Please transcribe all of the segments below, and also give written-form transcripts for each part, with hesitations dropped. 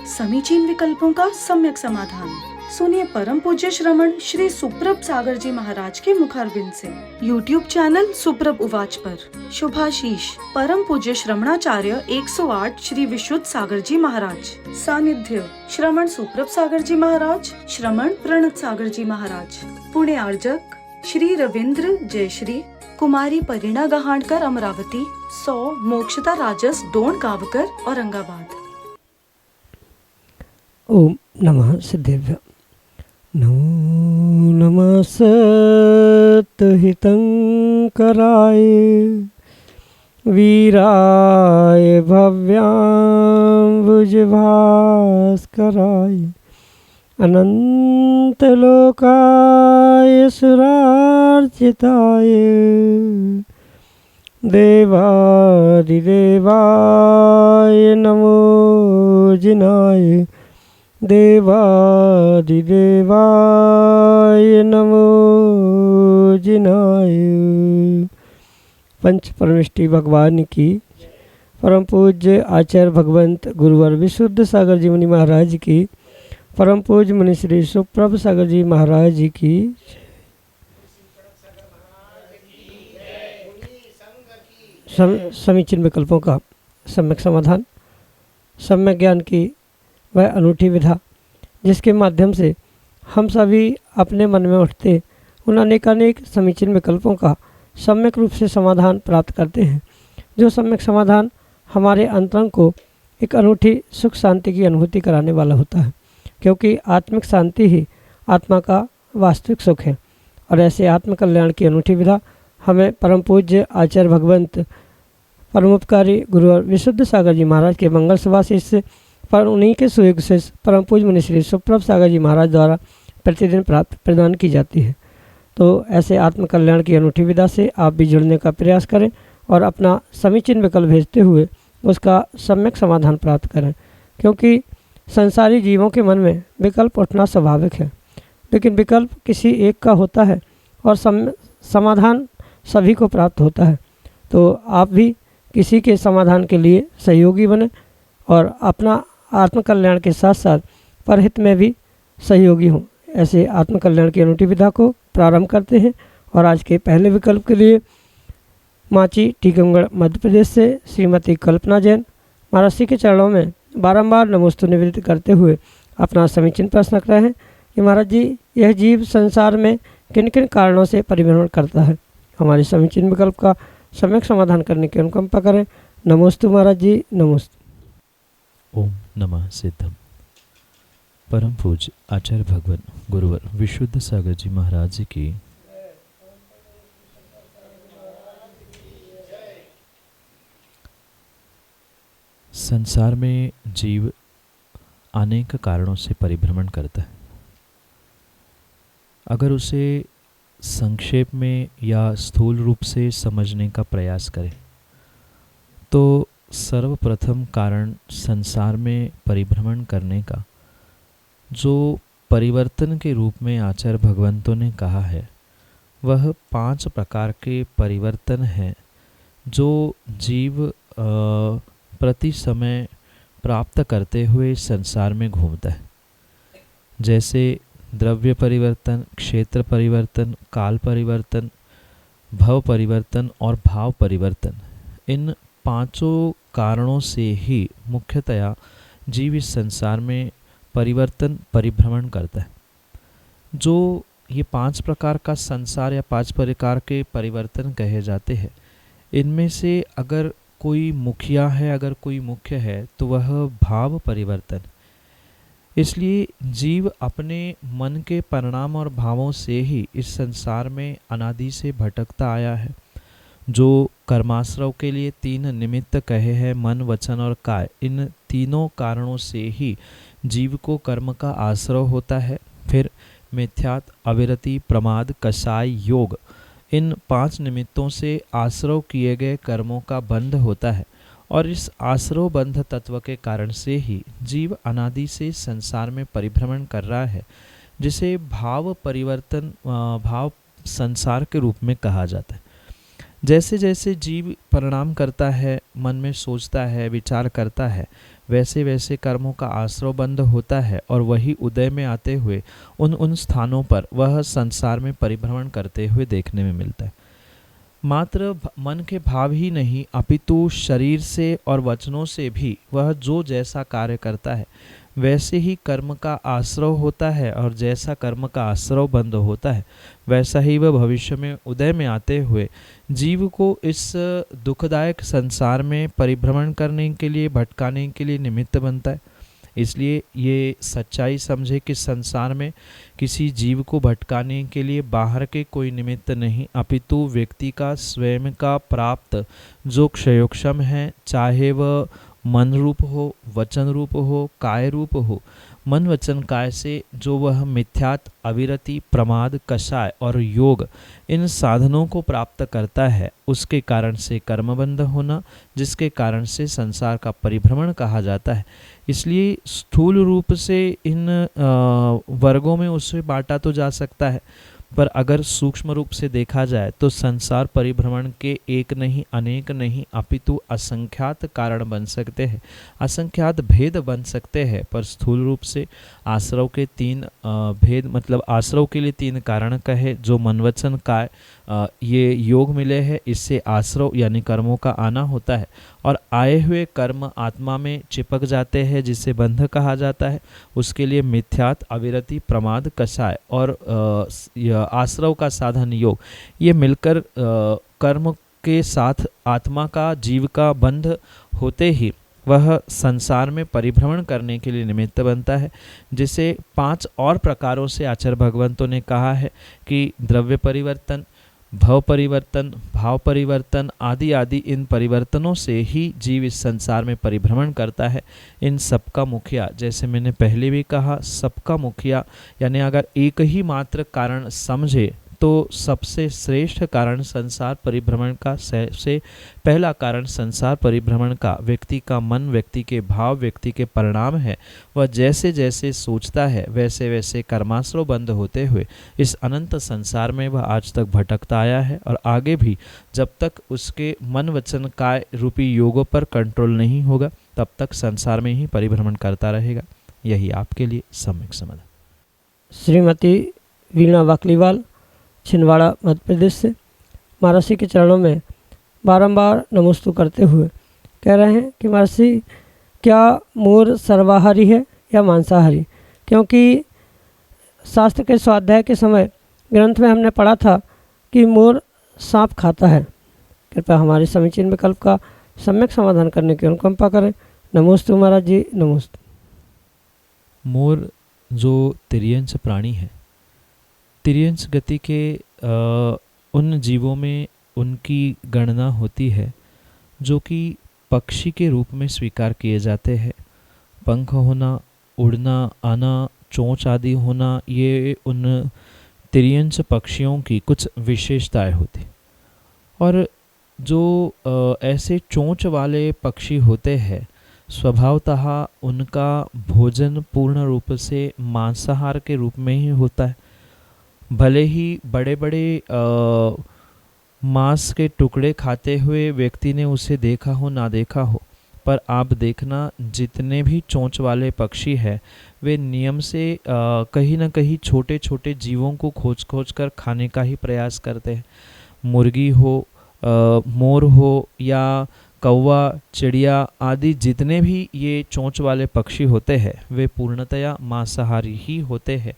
समीचीन विकल्पों का सम्यक समाधान। सुनिए परम पूज्य श्रमण श्री सुप्रभ सागर जी महाराज के मुखारबिंद से YouTube चैनल सुप्रभ उवाच पर शुभाशीष परम पूज्य श्रमणाचार्य 108 श्री विशुद्ध सागर जी महाराज। सानिध्य श्रमण सुप्रभ सागर जी महाराज, श्रमण प्रणत सागर जी महाराज। पुणे आर्जक श्री रविंद्र जयश्री, कुमारी परिणा गहाणकर अमरावती, 100 मोक्षता राजस डोन गावकर औरंगाबाद। ओम नमः सिद्धेभ्य। नमो नमः सत्हितंकराय वीराय भव्याम्बुजभास्कराय अनंतलोकाय सुरार्चिताय देवादिदेवाय नमो जिनाय देवादिदेवाय नमो जिनाय। पंच परमेष्टि भगवान की परम पूज्य आचार्य भगवंत गुरुवर विशुद्ध सागर जी मुनि महाराज की, परम पूज्य मुनि श्री सुप्रभ सागर जी महाराज जी की, समीचीन विकल्पों का सम्यक समाधान। सम्यक ज्ञान की वह अनूठी विधा जिसके माध्यम से हम सभी अपने मन में उठते उन अनेकानेक समीचीन विकल्पों का सम्यक रूप से समाधान प्राप्त करते हैं, जो सम्यक समाधान हमारे अंतरंग को एक अनूठी सुख शांति की अनुभूति कराने वाला होता है, क्योंकि आत्मिक शांति ही आत्मा का वास्तविक सुख है। और ऐसे आत्मकल्याण की अनूठी विधा हमें परम पूज्य आचार्य भगवंत परमोपकारी गुरुवर विशुद्ध सागर जी महाराज के मंगल सभा से पर उन्हीं के सुयोग से परम पूज्य मुनि श्री सुप्रभ सागर जी महाराज द्वारा प्रतिदिन प्राप्त प्रदान की जाती है। तो ऐसे आत्मकल्याण की अनूठी विधा से आप भी जुड़ने का प्रयास करें और अपना समीचीन विकल्प भेजते हुए उसका सम्यक समाधान प्राप्त करें, क्योंकि संसारी जीवों के मन में विकल्प उठना स्वाभाविक है, लेकिन विकल्प किसी एक का होता है और समाधान सभी को प्राप्त होता है। तो आप भी किसी के समाधान के लिए सहयोगी बने और अपना आत्मकल्याण के साथ साथ परहित में भी सहयोगी हों। ऐसे आत्मकल्याण की अनूठी विधा को प्रारंभ करते हैं और आज के पहले विकल्प के लिए माची टीकमगढ़ मध्य प्रदेश से श्रीमती कल्पना जैन महाराज के चरणों में बारंबार नमोस्तु निवेदित करते हुए अपना समीचीन प्रश्न रख रहे हैं कि महाराज जी, यह जीव संसार में किन किन कारणों से परिभ्रमण करता है। हमारे समीचीन विकल्प का सम्यक समाधान करने की अनुकंपा करें। नमोस्तु महाराज जी, नमोस्तु। ओम नमः सिद्धम। परम पूज्य आचार्य भगवान गुरुवर विशुद्ध सागर जी महाराज जी की संसार में जीव अनेक कारणों से परिभ्रमण करता है। अगर उसे संक्षेप में या स्थूल रूप से समझने का प्रयास करें तो सर्वप्रथम कारण संसार में परिभ्रमण करने का जो परिवर्तन के रूप में आचार्य भगवंतों ने कहा है, वह 5 प्रकार के परिवर्तन हैं जो जीव प्रति समय प्राप्त करते हुए संसार में घूमता है। जैसे द्रव्य परिवर्तन, क्षेत्र परिवर्तन, काल परिवर्तन, भव परिवर्तन और भाव परिवर्तन। इन 5 कारणों से ही मुख्यतया जीव इस संसार में परिभ्रमण करता है। जो ये 5 प्रकार का संसार या 5 प्रकार के परिवर्तन कहे जाते हैं, इनमें से अगर कोई मुखिया है, अगर कोई मुख्य है, तो वह भाव परिवर्तन। इसलिए जीव अपने मन के परिणाम और भावों से ही इस संसार में अनादि से भटकता आया है। जो कर्माश्रव के लिए 3 निमित्त कहे हैं, मन, वचन और काय, इन तीनों कारणों से ही जीव को कर्म का आश्रव होता है। फिर मिथ्यात, अविरति, प्रमाद, कषाय, योग, इन 5 निमित्तों से आश्रव किए गए कर्मों का बंध होता है और इस आश्रव बंध तत्व के कारण से ही जीव अनादि से संसार में परिभ्रमण कर रहा है, जिसे भाव परिवर्तन, भाव संसार के रूप में कहा जाता है। जैसे जैसे जीव परिणाम करता है, मन में सोचता है, विचार करता है, वैसे वैसे कर्मों का आश्रव बंद होता है और वही उदय में आते हुए उन स्थानों पर वह संसार में परिभ्रमण करते हुए देखने में मिलता है। मात्र मन के भाव ही नहीं अपितु शरीर से और वचनों से भी वह जो जैसा कार्य करता है वैसे ही कर्म का आश्रव होता है, और जैसा कर्म का आश्रव बंद होता है वैसा ही वह भविष्य में उदय में आते हुए जीव को इस दुखदायक संसार में परिभ्रमण करने के लिए, भटकाने के लिए निमित्त बनता है। इसलिए ये सच्चाई समझे कि संसार में किसी जीव को भटकाने के लिए बाहर के कोई निमित्त नहीं, अपितु व्यक्ति का स्वयं का प्राप्त जो क्षयोक्षम है, चाहे वह मन रूप हो, वचन रूप हो, काय रूप हो। मन वचन काय से जो वह मिथ्यात, अविरति, प्रमाद, कषाय और योग इन साधनों को प्राप्त करता है, उसके कारण से कर्मबंध होना, जिसके कारण से संसार का परिभ्रमण कहा जाता है। इसलिए स्थूल रूप से इन वर्गों में उसे बांटा तो जा सकता है, पर अगर सूक्ष्म रूप से देखा जाए तो संसार परिभ्रमण के एक नहीं, अनेक नहीं, अपितु असंख्यात कारण बन सकते हैं, असंख्यात भेद बन सकते हैं। पर स्थूल रूप से आश्रव के तीन भेद, मतलब आश्रव के लिए तीन कारण कहे, जो मनवचन काय ये योग मिले हैं, इससे आश्रव यानी कर्मों का आना होता है, और आए हुए कर्म आत्मा में चिपक जाते हैं जिसे बंध कहा जाता है। उसके लिए मिथ्यात, अविरति, प्रमाद, कषाय और आश्रव का साधन योग, ये मिलकर कर्म के साथ आत्मा का, जीव का बंध होते ही वह संसार में परिभ्रमण करने के लिए निमित्त बनता है, जिसे 5 और प्रकारों से आचार्य भगवंतों ने कहा है कि द्रव्य परिवर्तन, भव परिवर्तन, भाव परिवर्तन आदि आदि इन परिवर्तनों से ही जीव इस संसार में परिभ्रमण करता है। इन सबका मुखिया, जैसे मैंने पहले भी कहा, सबका मुखिया यानी अगर एक ही मात्र कारण समझे तो सबसे श्रेष्ठ कारण संसार परिभ्रमण का, सबसे पहला कारण संसार परिभ्रमण का व्यक्ति का मन, व्यक्ति के भाव, व्यक्ति के परिणाम है। वह जैसे जैसे सोचता है वैसे वैसे कर्माश्रव बंद होते हुए इस अनंत संसार में वह आज तक भटकता आया है, और आगे भी जब तक उसके मन वचन काय रूपी योगों पर कंट्रोल नहीं होगा तब तक संसार में ही परिभ्रमण करता रहेगा। यही आपके लिए सम्यक समाधान। श्रीमती वीणा वाकलीवाल, छिंदवाड़ा, मध्य प्रदेश से महर्षि के चरणों में बारंबार नमोस्तु करते हुए कह रहे हैं कि महर्षि, क्या मोर सर्वाहारी है या मांसाहारी? क्योंकि शास्त्र के स्वाध्याय के समय ग्रंथ में हमने पढ़ा था कि मोर सांप खाता है। कृपया हमारे समीचीन विकल्प का सम्यक समाधान करने की अनुकंपा करें। नमोस्तु महाराज जी, नमोस्तु। मोर जो तिर्यंच प्राणी है, तिर्यंच गति के उन जीवों में उनकी गणना होती है जो कि पक्षी के रूप में स्वीकार किए जाते हैं। पंख होना, उड़ना, आना, चोंच आदि होना, ये उन तिर्यंच पक्षियों की कुछ विशेषताएं होती। और जो ऐसे चोंच वाले पक्षी होते हैं, स्वभावतः उनका भोजन पूर्ण रूप से मांसाहार के रूप में ही होता है। भले ही बड़े बड़े मांस के टुकड़े खाते हुए व्यक्ति ने उसे देखा हो ना देखा हो, पर आप देखना जितने भी चोंच वाले पक्षी हैं वे नियम से कहीं ना कहीं छोटे छोटे जीवों को खोज खोज कर खाने का ही प्रयास करते हैं। मुर्गी हो, मोर हो या कौवा, चिड़िया आदि जितने भी ये चोंच वाले पक्षी होते हैं वे पूर्णतया मांसाहारी ही होते हैं।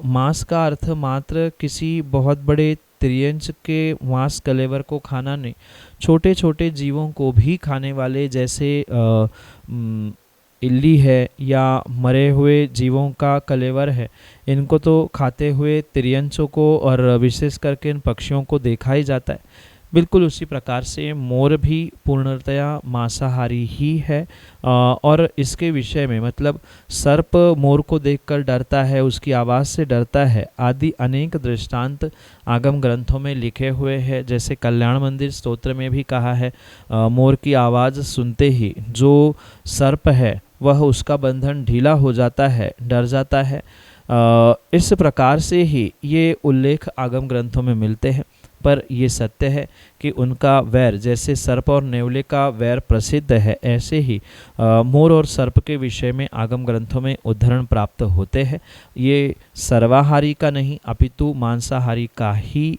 मांस का अर्थ मात्र किसी बहुत बड़े तिर्यंच के मांस कलेवर को खाना नहीं, छोटे छोटे जीवों को भी खाने वाले, जैसे इल्ली है या मरे हुए जीवों का कलेवर है, इनको तो खाते हुए तिर्यंचों को और विशेष करके इन पक्षियों को देखा ही जाता है। बिल्कुल उसी प्रकार से मोर भी पूर्णतया मांसाहारी ही है। और इसके विषय में मतलब सर्प मोर को देखकर डरता है, उसकी आवाज़ से डरता है आदि अनेक दृष्टांत आगम ग्रंथों में लिखे हुए हैं। जैसे कल्याण मंदिर स्तोत्र में भी कहा है, मोर की आवाज़ सुनते ही जो सर्प है वह उसका बंधन ढीला हो जाता है, डर जाता है। इस प्रकार से ही ये उल्लेख आगम ग्रंथों में मिलते हैं। पर ये सत्य है कि उनका वैर, जैसे सर्प और नेवले का वैर प्रसिद्ध है, ऐसे ही मोर और सर्प के विषय में आगम ग्रंथों में उद्धरण प्राप्त होते हैं। ये सर्वाहारी का नहीं अपितु मांसाहारी का ही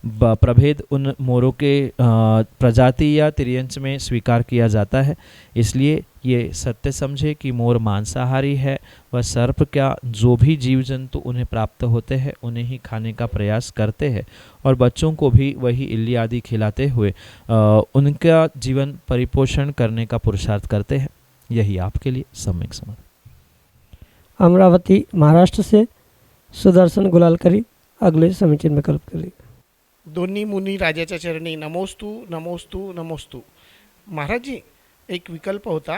प्रभेद उन मोरों के प्रजाति या तिर्यंच में स्वीकार किया जाता है। इसलिए ये सत्य समझे कि मोर मांसाहारी है, वह सर्प क्या जो भी जीव जंतु उन्हें प्राप्त होते हैं उन्हें ही खाने का प्रयास करते हैं और बच्चों को भी वही इल्ली आदि खिलाते हुए उनका जीवन परिपोषण करने का पुरुषार्थ करते हैं। यही आपके लिए सम्यक समाधान। अमरावती महाराष्ट्र से सुदर्शन गुलालकरी अगले समीचीन में कल्प करिए। दोन्ही मुनी राजाच्या चरणी नमोस्तु नमोस्तु नमोस्तु। महाराज जी, एक विकल्प होता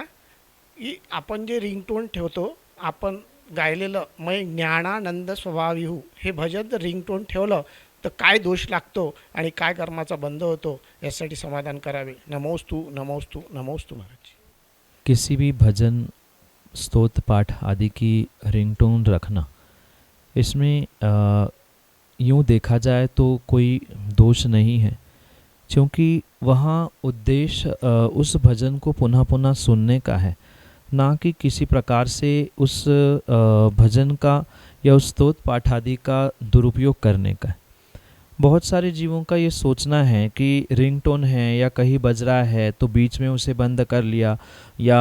की आपण जे रिंगटोन ठेवतो, आपण गायलेलं मै ज्ञानानंद स्वभाविहू हे भजन जर रिंगटोन ठेवलं तर काय दोष लागतो आणि काय कर्माचा बंध होतो, यासाठी समाधान करावे। नमोस्तु नमोस्तु नमोस्तु। महाराज जी, किसी भी भजन स्तोत्र पाठ आदि की रिंगटोन रखना, इसमें यूँ देखा जाए तो कोई दोष नहीं है, क्योंकि वहाँ उद्देश्य उस भजन को पुनः पुनः सुनने का है, ना कि किसी प्रकार से उस भजन का या उस स्तोत्र पाठ आदि का दुरुपयोग करने का है। बहुत सारे जीवों का ये सोचना है कि रिंगटोन है या कहीं बज रहा है तो बीच में उसे बंद कर लिया, या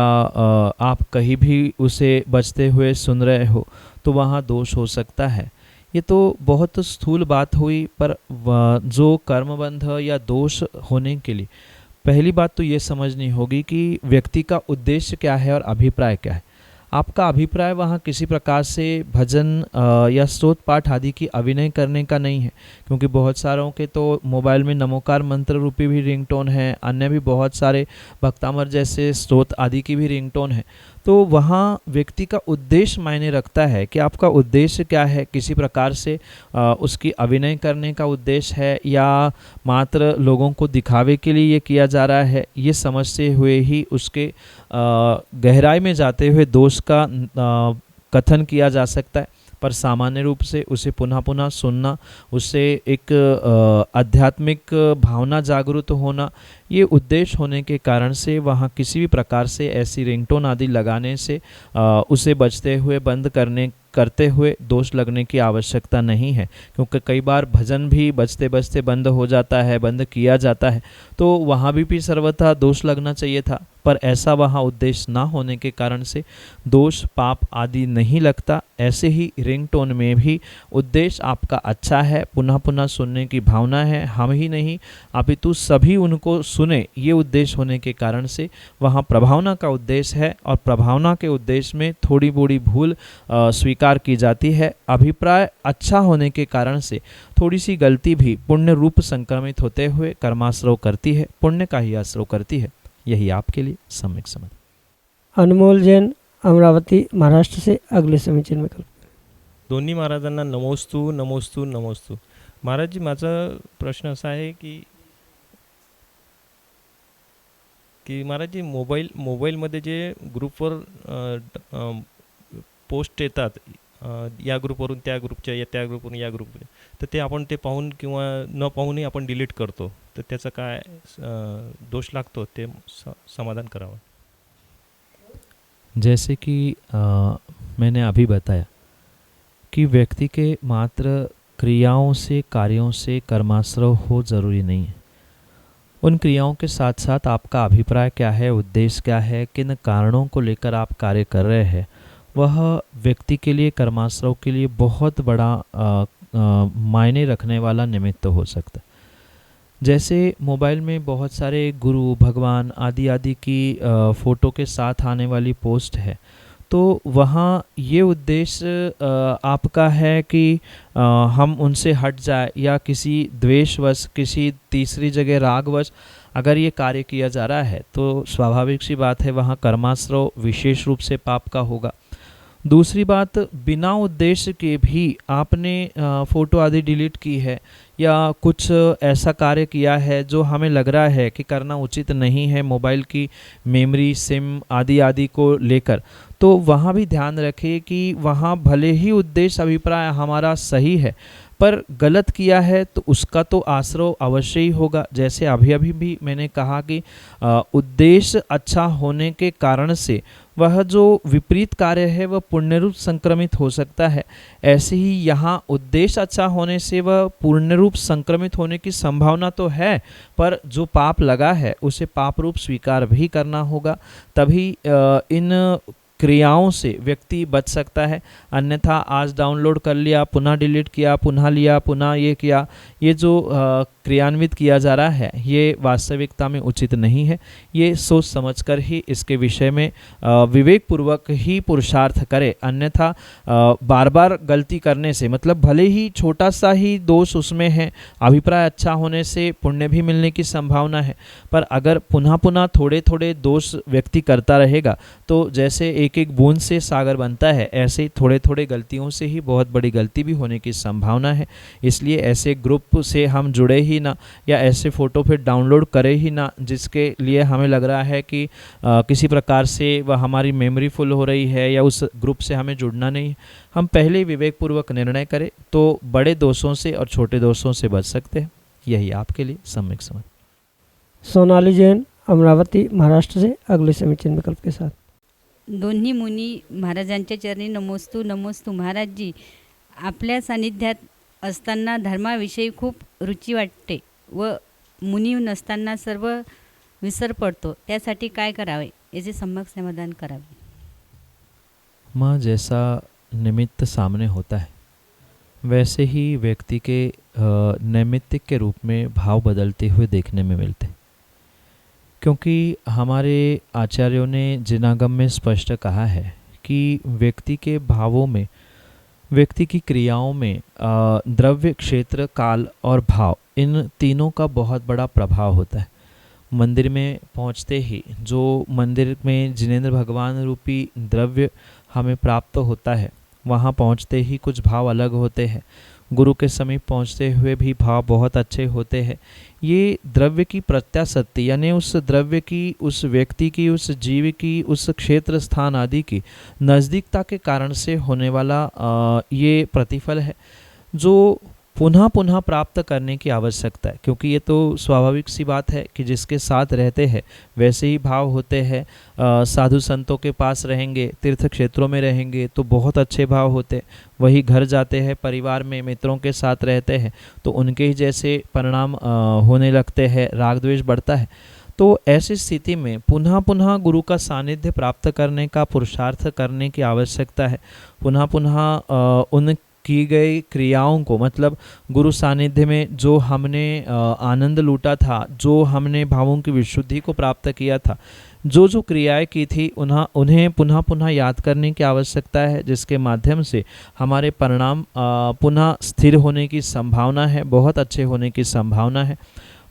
आप कहीं भी उसे बजते हुए सुन रहे हो तो वहाँ दोष हो सकता है। ये तो बहुत स्थूल बात हुई, पर जो कर्मबंध या दोष होने के लिए पहली बात तो ये समझनी होगी कि व्यक्ति का उद्देश्य क्या है और अभिप्राय क्या है। आपका अभिप्राय वहाँ किसी प्रकार से भजन या स्तोत्र पाठ आदि की अभिनय करने का नहीं है, क्योंकि बहुत सारों के तो मोबाइल में नमोकार मंत्र रूपी भी रिंगटोन है, अन्य भी बहुत सारे भक्तामर जैसे स्तोत्र आदि की भी रिंगटोन है। तो वहाँ व्यक्ति का उद्देश्य मायने रखता है कि आपका उद्देश्य क्या है, किसी प्रकार से उसकी अभिनय करने का उद्देश्य है या मात्र लोगों को दिखावे के लिए ये किया जा रहा है। ये समझते हुए ही उसके गहराई में जाते हुए दोष का कथन किया जा सकता है, पर सामान्य रूप से उसे पुनः पुनः सुनना, उससे एक आध्यात्मिक भावना जागृत होना, ये उद्देश्य होने के कारण से वहाँ किसी भी प्रकार से ऐसी रिंगटोन आदि लगाने से उसे बजते हुए बंद करते हुए दोष लगने की आवश्यकता नहीं है, क्योंकि कई बार भजन भी बजते बजते बंद हो जाता है, बंद किया जाता है, तो वहाँ भी सर्वथा दोष लगना चाहिए था, पर ऐसा वहाँ उद्देश्य ना होने के कारण से दोष पाप आदि नहीं लगता। ऐसे ही रिंगटोन में भी उद्देश्य आपका अच्छा है, पुनः पुनः सुनने की भावना है, हम ही नहीं अपितु सभी उनको सुने, ये उद्देश्य होने के कारण से वहाँ प्रभावना का उद्देश्य है, और प्रभावना के उद्देश्य में थोड़ी बड़ी भूल स्वीकार की जाती है। अभिप्राय अच्छा होने के कारण से थोड़ी सी गलती भी पुण्य रूप संक्रमित होते हुए कर्माश्रव करती है, पुण्य का ही आश्रव करती है। यही आपके लिए सम्यक समाधान। अनमोल जैन अमरावती महाराष्ट्र से अगले समीचीन में कल्प। दोन्ही महाराजांना नमोस्तु नमोस्तु नमोस्तु। महाराज जी, माझा प्रश्न असा आहे की महाराज जी, मोबाईलमध्ये जे ग्रुपवर पोस्ट येतात, या ग्रुपवरून त्या ग्रुपच्या या त्या ग्रुपवरून या ग्रुपच्या, तर ते आपण ते पाहून किंवा न पाहूनही आपण डिलीट करतो, तर त्याचा काय दोष लागतो, ते समाधान करावं। जैसे कि मैंने अभी बताया कि व्यक्ति के मात्र क्रियाओं से कार्यों से कर्माश्रव हो ज़रूरी नहीं है। उन क्रियाओं के साथ साथ आपका अभिप्राय क्या है, उद्देश्य क्या है, किन कारणों को लेकर आप कार्य कर रहे हैं, वह व्यक्ति के लिए कर्माश्रव के लिए बहुत बड़ा मायने रखने वाला निमित्त हो सकता है। जैसे मोबाइल में बहुत सारे गुरु भगवान आदि आदि की फ़ोटो के साथ आने वाली पोस्ट है, तो वहाँ ये उद्देश्य आपका है कि हम उनसे हट जाए, या किसी द्वेषवश, किसी तीसरी जगह रागवश अगर ये कार्य किया जा रहा है तो स्वाभाविक सी बात है वहाँ कर्माश्रव विशेष रूप से पाप का होगा। दूसरी बात, बिना उद्देश्य के भी आपने फ़ोटो आदि डिलीट की है या कुछ ऐसा कार्य किया है जो हमें लग रहा है कि करना उचित नहीं है मोबाइल की मेमोरी सिम आदि आदि को लेकर, तो वहाँ भी ध्यान रखें कि वहाँ भले ही उद्देश्य अभिप्राय हमारा सही है, पर गलत किया है तो उसका तो आश्रय अवश्य ही होगा। जैसे अभी अभी भी मैंने कहा कि उद्देश्य अच्छा होने के कारण से वह जो विपरीत कार्य है वह पुण्य रूप संक्रमित हो सकता है। ऐसे ही यहाँ उद्देश्य अच्छा होने से वह पूर्ण रूप संक्रमित होने की संभावना तो है, पर जो पाप लगा है उसे पाप रूप स्वीकार भी करना होगा, तभी इन क्रियाओं से व्यक्ति बच सकता है। अन्यथा आज डाउनलोड कर लिया, पुनः डिलीट किया, पुनः लिया, पुनः ये किया, ये जो क्रियान्वित किया जा रहा है ये वास्तविकता में उचित नहीं है। ये सोच समझकर ही इसके विषय में विवेक पूर्वक ही पुरुषार्थ करे। अन्यथा बार बार गलती करने से, मतलब भले ही छोटा सा ही दोष उसमें है, अभिप्राय अच्छा होने से पुण्य भी मिलने की संभावना है, पर अगर पुनः पुनः थोड़े थोड़े दोष व्यक्ति करता रहेगा तो जैसे एक एक बूंद से सागर बनता है, ऐसे ही थोड़े थोड़े गलतियों से ही बहुत बड़ी गलती भी होने की संभावना है। इसलिए ऐसे ग्रुप से हम जुड़े ही ना, या ऐसे फ़ोटो फिर डाउनलोड करें ही ना जिसके लिए हमें लग रहा है कि किसी प्रकार से वह हमारी मेमोरी फुल हो रही है या उस ग्रुप से हमें जुड़ना नहीं है। हम पहले ही विवेकपूर्वक निर्णय करें तो बड़े दोषों से और छोटे दोषों से बच सकते हैं। यही आपके लिए सम्यक समझ। सोनाली जैन, अमरावती, महाराष्ट्र से अगले समीचीन विकल्प के साथ। दोन्ही मुनी महाराजांच्या चरणी नमोस्तु नमोस्तु। महाराजजी, आपल्या सानिध्यात असताना धर्माविषयी खूप रुची वाटते व मुनी नसताना सर्व विसर पडतो, त्यासाठी काय करावे याचे सम्यक समाधान करावे। माँ, जैसा निमित्त सामने होता है वैसे ही व्यक्ति के नैमित्तिक के रूप में भाव बदलते हुए देखने में मिलते, क्योंकि हमारे आचार्यों ने जिनागम में स्पष्ट कहा है कि व्यक्ति के भावों में, व्यक्ति की क्रियाओं में द्रव्य, क्षेत्र, काल और भाव, इन तीनों का बहुत बड़ा प्रभाव होता है। मंदिर में पहुंचते ही जो मंदिर में जिनेंद्र भगवान रूपी द्रव्य हमें प्राप्त होता है, वहाँ पहुंचते ही कुछ भाव अलग होते हैं। गुरु के समीप पहुंचते हुए भी भाव बहुत अच्छे होते हैं। ये द्रव्य की प्रत्याशक्ति, यानी उस द्रव्य की, उस व्यक्ति की, उस जीव की, उस क्षेत्र स्थान आदि की नज़दीकता के कारण से होने वाला ये प्रतिफल है जो पुनः पुनः प्राप्त करने की आवश्यकता है। क्योंकि ये तो स्वाभाविक सी बात है कि जिसके साथ रहते हैं वैसे ही भाव होते हैं। साधु संतों के पास रहेंगे, तीर्थ क्षेत्रों में रहेंगे तो बहुत अच्छे भाव होते हैं। वही घर जाते हैं, परिवार में मित्रों के साथ रहते हैं तो उनके ही जैसे परिणाम होने लगते हैं, राग द्वेष बढ़ता है। तो ऐसी स्थिति में पुनः पुनः गुरु का सानिध्य प्राप्त करने का पुरुषार्थ करने की आवश्यकता है। पुनः पुनः उन की गई क्रियाओं को, मतलब गुरु सानिध्य में जो हमने आनंद लूटा था, जो हमने भावों की विशुद्धि को प्राप्त किया था, जो जो क्रियाएं की थी उन्हें पुनः पुनः याद करने की आवश्यकता है, जिसके माध्यम से हमारे परिणाम पुनः स्थिर होने की संभावना है, बहुत अच्छे होने की संभावना है।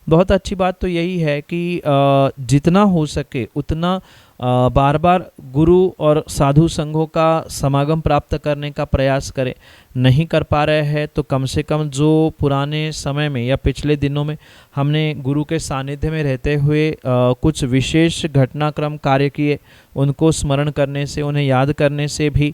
बहुत अच्छी बात तो यही है कि जितना हो सके उतना बार बार गुरु और साधु संघों का समागम प्राप्त करने का प्रयास करें। नहीं कर पा रहे हैं तो कम से कम जो पुराने समय में या पिछले दिनों में हमने गुरु के सानिध्य में रहते हुए कुछ विशेष घटनाक्रम कार्य किए, उनको स्मरण करने से, उन्हें याद करने से भी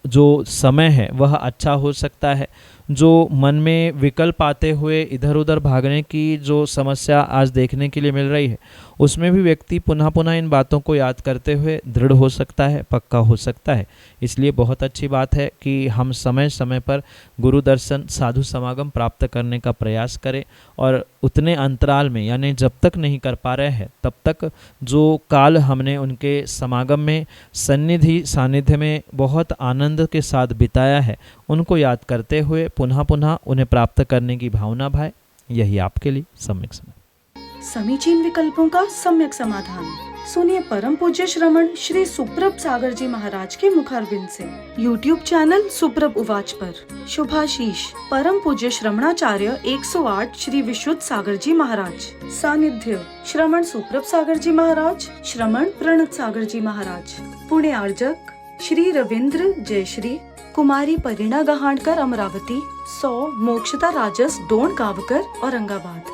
जो समय है वह अच्छा हो सकता है। जो मन में विकल्प आते हुए इधर उधर भागने की जो समस्या आज देखने के लिए मिल रही है, उसमें भी व्यक्ति पुनः पुनः इन बातों को याद करते हुए दृढ़ हो सकता है, पक्का हो सकता है। इसलिए बहुत अच्छी बात है कि हम समय समय पर गुरु दर्शन, साधु समागम प्राप्त करने का प्रयास करें और उतने अंतराल में, यानी जब तक नहीं कर पा रहे हैं तब तक जो काल हमने उनके समागम में, सन्निधि सानिध्य में बहुत आनंद के साथ बिताया है, उनको याद करते हुए पुनः पुनः उन्हें प्राप्त करने की भावना भाए। यही आपके लिए सम्यक समय। समीचीन विकल्पों का सम्यक समाधान सुनिए परम पूज्य श्रमण श्री सुप्रभ सागर जी महाराज के मुखारबिंद से। YouTube चैनल सुप्रभ उवाच पर शुभाशीष परम पूज्य श्रमणाचार्य 108 श्री विशुद्ध सागर जी महाराज। सानिध्य श्रमण सुप्रभ सागर जी महाराज, श्रमण प्रणत सागर जी महाराज। पुणे आर्जक श्री रविंद्र जयश्री, कुमारी परिणा गहाणकर अमरावती, 100 मोक्षता राजस डोण गावकर औरंगाबाद।